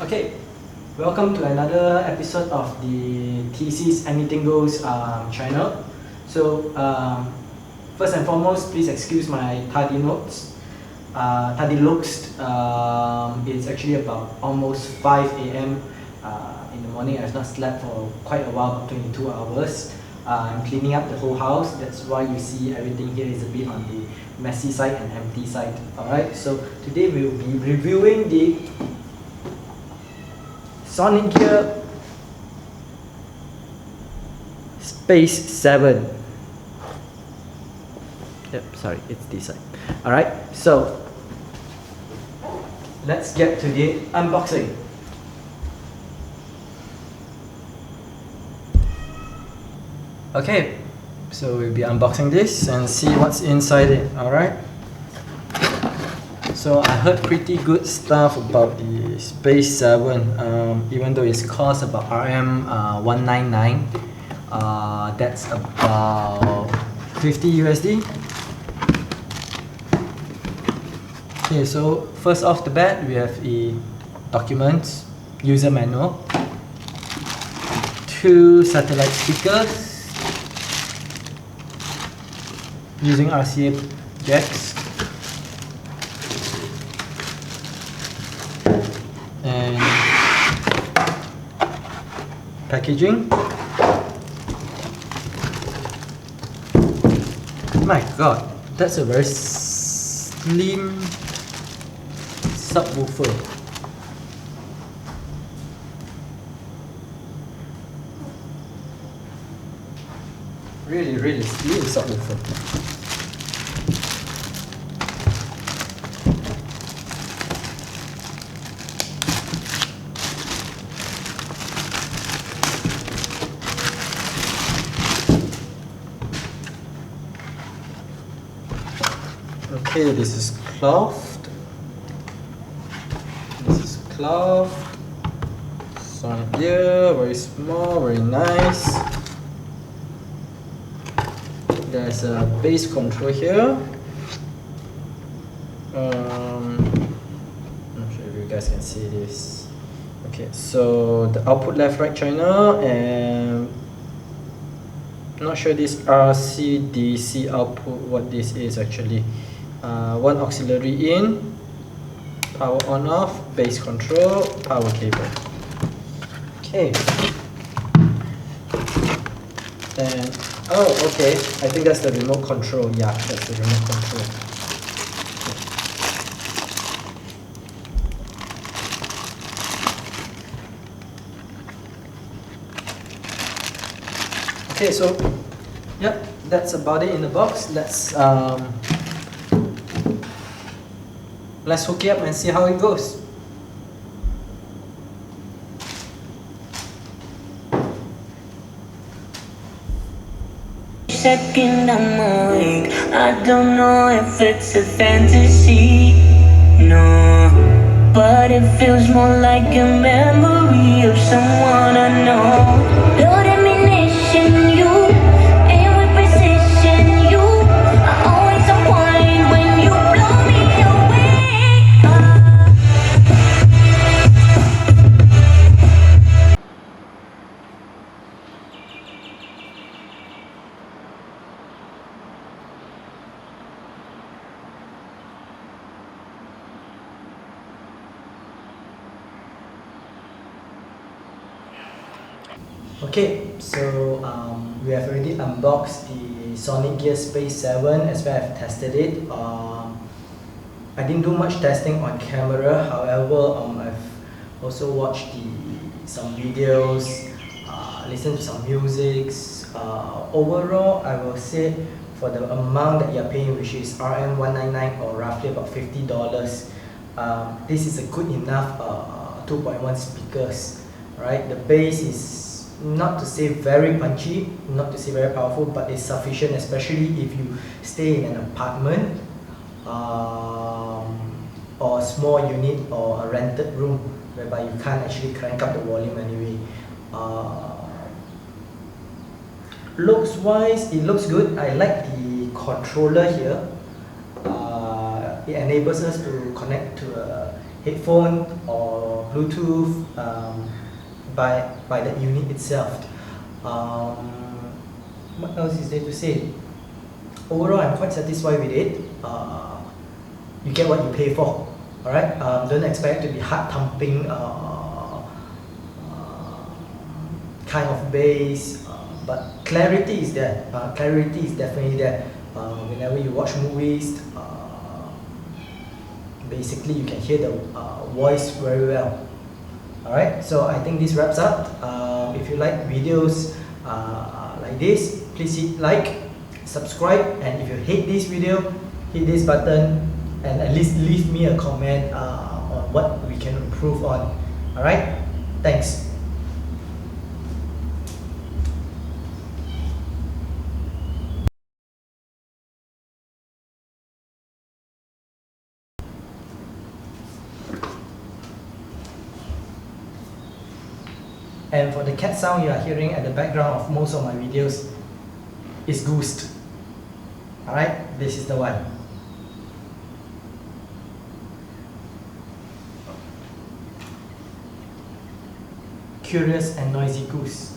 Okay, welcome to another episode of the TC's Anything Goes channel. So, first and foremost, please excuse my tardy notes. Tardy looks. It's actually about almost 5 a.m. In the morning. I've not slept for quite a while, about 22 hours. I'm cleaning up the whole house. That's why you see everything here is a bit on the messy side and empty side. Alright, so today we'll be reviewing the Sonic Gear Space 7. Yep, sorry, it's this side. Alright, so let's get to the unboxing. Okay, so we'll be unboxing this and see what's inside it. Alright, so I heard pretty good stuff about the Space 7, even though it's cost about RM 199. That's about 50 USD. Okay, so first off the bat, we have the documents, user manual, 2 satellite speakers using RCA jacks, and packaging. My god, that's a very slim subwoofer. Really slim subwoofer. Okay, this is cloth. Sonic Gear, very small, very nice. There's a base control here. I'm not sure if you guys can see this. Okay, so the output left right channel, and not sure this RC DC output what this is actually. One auxiliary in, power on off, base control, power cable. Okay, and oh, okay, I think that's the remote control. Yeah, that's the remote control. Okay, so yep, that's about it in the box. Let's hook it up and see how it goes. Second I'm awake, I don't know if it's a fantasy, no, but it feels more like a memory of someone I know. Load ammunition, you aim with precision, you are always unwind when you blow me away. Okay, so we have already unboxed the Sonic Gear Space 7 as well as tested it. I didn't do much testing on camera, however, I've also watched some videos, listened to some music. Overall, I will say for the amount that you're paying, which is RM 199 or roughly about $50, this is a good enough 2.1 speakers. Right, the bass is not to say very punchy, not to say very powerful, but it's sufficient, especially if you stay in an apartment or a small unit or a rented room whereby you can't actually crank up the volume anyway. Looks wise, it looks good. I like the controller here. It enables us to connect to a headphone or Bluetooth by the unit itself. What else is there to say? Overall, I'm quite satisfied with it. You get what you pay for. Alright, don't expect it to be heart thumping kind of bass, but clarity is there. Clarity is definitely there. Whenever you watch movies, basically you can hear the voice very well. Alright, so I think this wraps up. If you like videos like this, please hit like, subscribe, and if you hate this video, hit this button and at least leave me a comment on what we can improve on. Alright, thanks. And for the cat sound you are hearing at the background of most of my videos is Goose. Alright, this is the one. Curious and noisy goose.